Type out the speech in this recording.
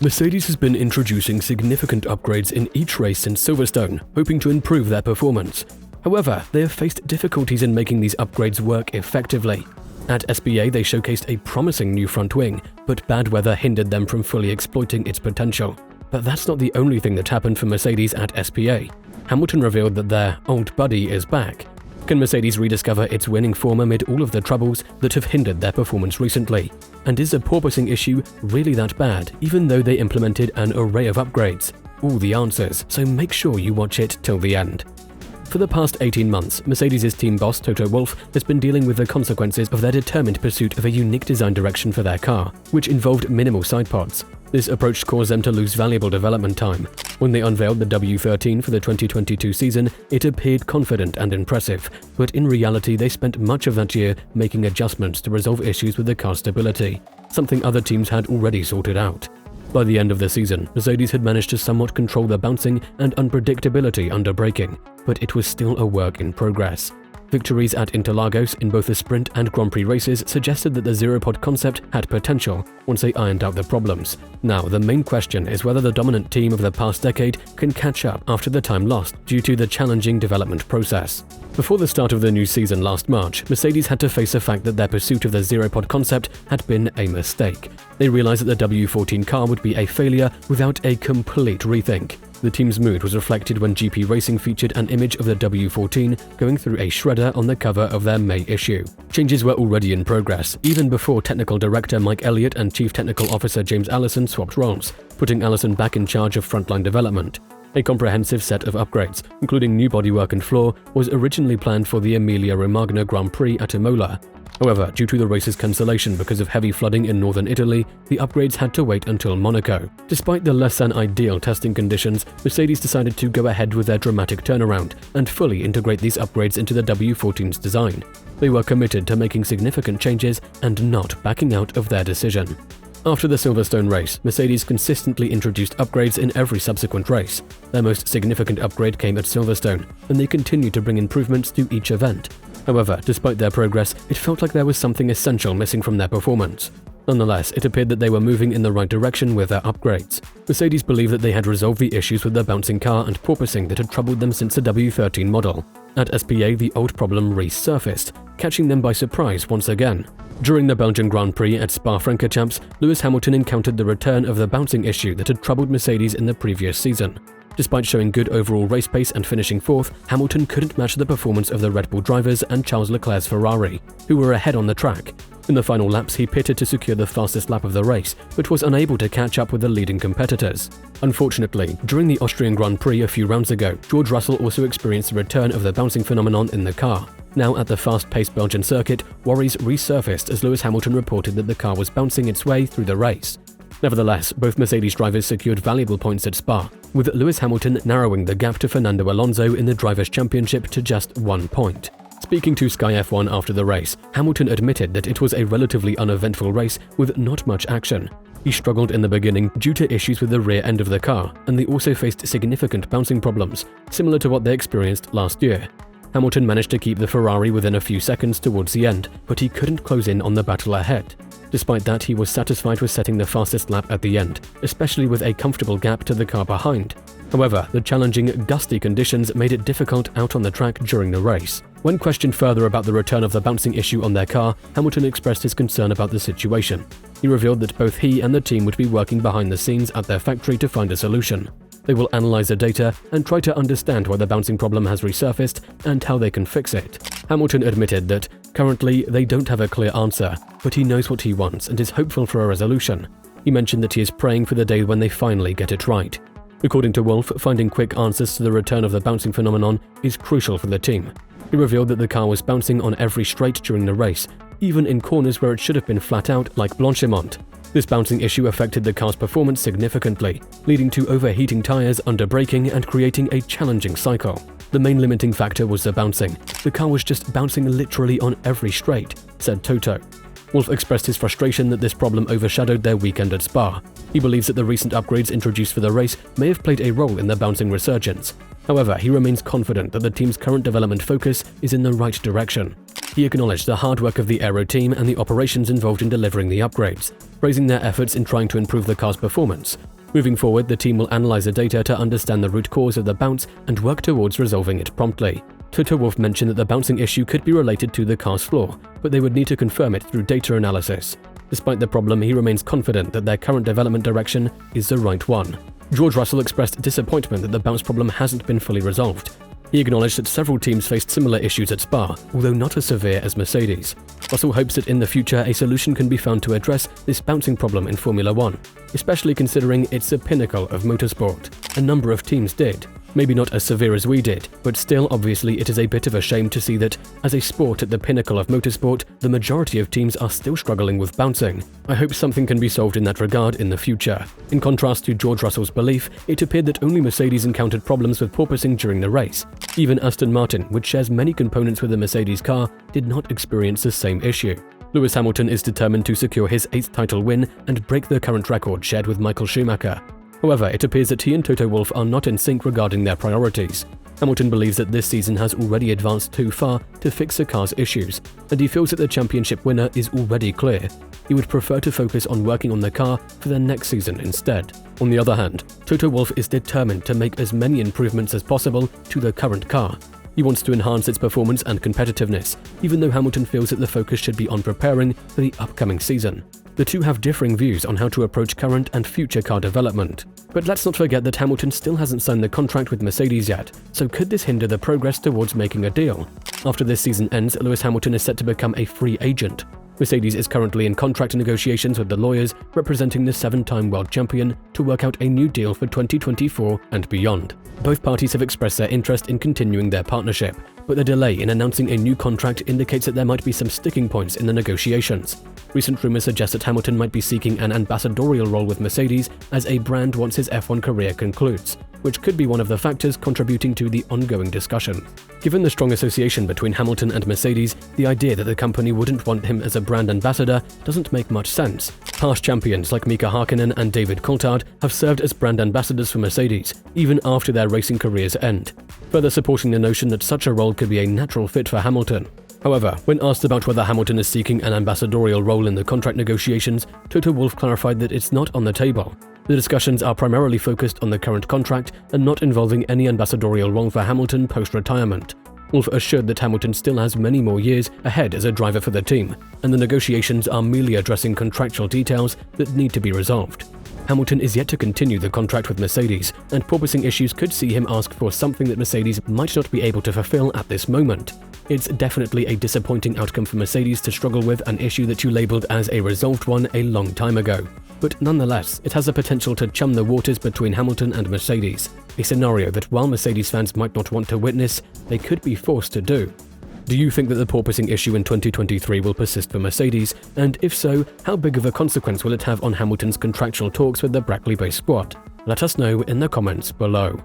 Mercedes has been introducing significant upgrades in each race since Silverstone, hoping to improve their performance. However, they have faced difficulties in making these upgrades work effectively. At SPA, they showcased a promising new front wing, but bad weather hindered them from fully exploiting its potential. But that's not the only thing that happened for Mercedes at SPA. Hamilton revealed that their old buddy is back. Can Mercedes rediscover its winning form amid all of the troubles that have hindered their performance recently? And is the porpoising issue really that bad, even though they implemented an array of upgrades? All the answers, so make sure you watch it till the end. For the past 18 months, Mercedes' team boss Toto Wolff has been dealing with the consequences of their determined pursuit of a unique design direction for their car, which involved minimal side pods. This approach caused them to lose valuable development time. When they unveiled the W13 for the 2022 season, it appeared confident and impressive, but in reality they spent much of that year making adjustments to resolve issues with the car's stability, something other teams had already sorted out. By the end of the season, Mercedes had managed to somewhat control the bouncing and unpredictability under braking, but it was still a work in progress. Victories at Interlagos in both the sprint and Grand Prix races suggested that the zero-pod concept had potential once they ironed out the problems. Now, the main question is whether the dominant team of the past decade can catch up after the time lost due to the challenging development process. Before the start of the new season last March, Mercedes had to face the fact that their pursuit of the zero-pod concept had been a mistake. They realized that the W14 car would be a failure without a complete rethink. The team's mood was reflected when GP Racing featured an image of the W14 going through a shredder on the cover of their May issue. Changes were already in progress, even before technical director Mike Elliott and chief technical officer James Allison swapped roles, putting Allison back in charge of frontline development. A comprehensive set of upgrades, including new bodywork and floor, was originally planned for the Emilia-Romagna Grand Prix at Imola. However, due to the race's cancellation because of heavy flooding in northern Italy, the upgrades had to wait until Monaco. Despite the less than ideal testing conditions, Mercedes decided to go ahead with their dramatic turnaround and fully integrate these upgrades into the W14's design. They were committed to making significant changes and not backing out of their decision. After the Silverstone race, Mercedes consistently introduced upgrades in every subsequent race. Their most significant upgrade came at Silverstone, and they continued to bring improvements to each event. However, despite their progress, it felt like there was something essential missing from their performance. Nonetheless, it appeared that they were moving in the right direction with their upgrades. Mercedes believed that they had resolved the issues with the bouncing car and porpoising that had troubled them since the W13 model. At SPA, the old problem resurfaced, catching them by surprise once again. During the Belgian Grand Prix at Spa-Francorchamps, Lewis Hamilton encountered the return of the bouncing issue that had troubled Mercedes in the previous season. Despite showing good overall race pace and finishing fourth, Hamilton couldn't match the performance of the Red Bull drivers and Charles Leclerc's Ferrari, who were ahead on the track. In the final laps, he pitted to secure the fastest lap of the race, but was unable to catch up with the leading competitors. Unfortunately, during the Austrian Grand Prix a few rounds ago, George Russell also experienced the return of the bouncing phenomenon in the car. Now at the fast-paced Belgian circuit, worries resurfaced as Lewis Hamilton reported that the car was bouncing its way through the race. Nevertheless, both Mercedes drivers secured valuable points at Spa, with Lewis Hamilton narrowing the gap to Fernando Alonso in the Drivers' Championship to just 1 point. Speaking to Sky F1 after the race, Hamilton admitted that it was a relatively uneventful race with not much action. He struggled in the beginning due to issues with the rear end of the car, and they also faced significant bouncing problems, similar to what they experienced last year. Hamilton managed to keep the Ferrari within a few seconds towards the end, but he couldn't close in on the battle ahead. Despite that, he was satisfied with setting the fastest lap at the end, especially with a comfortable gap to the car behind. However, the challenging, gusty conditions made it difficult out on the track during the race. When questioned further about the return of the bouncing issue on their car, Hamilton expressed his concern about the situation. He revealed that both he and the team would be working behind the scenes at their factory to find a solution. They will analyze the data and try to understand why the bouncing problem has resurfaced and how they can fix it. Hamilton admitted that currently they don't have a clear answer, but he knows what he wants and is hopeful for a resolution. He mentioned that he is praying for the day when they finally get it right. According to Wolff, finding quick answers to the return of the bouncing phenomenon is crucial for the team. He revealed that the car was bouncing on every straight during the race, even in corners where it should have been flat out like Blanchimont. This bouncing issue affected the car's performance significantly, leading to overheating tires under braking and creating a challenging cycle. The main limiting factor was the bouncing. The car was just bouncing literally on every straight, said Toto. Wolff expressed his frustration that this problem overshadowed their weekend at Spa. He believes that the recent upgrades introduced for the race may have played a role in the bouncing resurgence. However, he remains confident that the team's current development focus is in the right direction. He acknowledged the hard work of the aero team and the operations involved in delivering the upgrades, praising their efforts in trying to improve the car's performance. Moving forward, the team will analyze the data to understand the root cause of the bounce and work towards resolving it promptly. Toto Wolff mentioned that the bouncing issue could be related to the car's floor, but they would need to confirm it through data analysis. Despite the problem, he remains confident that their current development direction is the right one. George Russell expressed disappointment that the bounce problem hasn't been fully resolved. He acknowledged that several teams faced similar issues at Spa, although not as severe as Mercedes. Russell hopes that in the future a solution can be found to address this bouncing problem in Formula One, especially considering it's the pinnacle of motorsport. A number of teams did. Maybe not as severe as we did, but still obviously it is a bit of a shame to see that, as a sport at the pinnacle of motorsport, the majority of teams are still struggling with bouncing. I hope something can be solved in that regard in the future. In contrast to George Russell's belief, it appeared that only Mercedes encountered problems with porpoising during the race. Even Aston Martin, which shares many components with the Mercedes car, did not experience the same issue. Lewis Hamilton is determined to secure his 8th title win and break the current record shared with Michael Schumacher. However, it appears that he and Toto Wolff are not in sync regarding their priorities. Hamilton believes that this season has already advanced too far to fix the car's issues, and he feels that the championship winner is already clear. He would prefer to focus on working on the car for the next season instead. On the other hand, Toto Wolff is determined to make as many improvements as possible to the current car. He wants to enhance its performance and competitiveness, even though Hamilton feels that the focus should be on preparing for the upcoming season. The two have differing views on how to approach current and future car development. But let's not forget that Hamilton still hasn't signed the contract with Mercedes yet, so could this hinder the progress towards making a deal? After this season ends, Lewis Hamilton is set to become a free agent. Mercedes is currently in contract negotiations with the lawyers representing the 7-time world champion to work out a new deal for 2024 and beyond. Both parties have expressed their interest in continuing their partnership, but the delay in announcing a new contract indicates that there might be some sticking points in the negotiations. Recent rumors suggest that Hamilton might be seeking an ambassadorial role with Mercedes as a brand once his F1 career concludes, which could be one of the factors contributing to the ongoing discussion. Given the strong association between Hamilton and Mercedes, the idea that the company wouldn't want him as a brand ambassador doesn't make much sense. Past champions like Mika Hakkinen and David Coulthard have served as brand ambassadors for Mercedes, even after their racing careers end, further supporting the notion that such a role could be a natural fit for Hamilton. However, when asked about whether Hamilton is seeking an ambassadorial role in the contract negotiations, Toto Wolff clarified that it's not on the table. The discussions are primarily focused on the current contract and not involving any ambassadorial role for Hamilton post-retirement. Wolff assured that Hamilton still has many more years ahead as a driver for the team, and the negotiations are merely addressing contractual details that need to be resolved. Hamilton is yet to continue the contract with Mercedes, and porpoising issues could see him ask for something that Mercedes might not be able to fulfill at this moment. It's definitely a disappointing outcome for Mercedes to struggle with an issue that you labeled as a resolved one a long time ago. But nonetheless, it has the potential to chum the waters between Hamilton and Mercedes, a scenario that while Mercedes fans might not want to witness, they could be forced to do. Do you think that the porpoising issue in 2023 will persist for Mercedes? And if so, how big of a consequence will it have on Hamilton's contractual talks with the Brackley-based squad? Let us know in the comments below.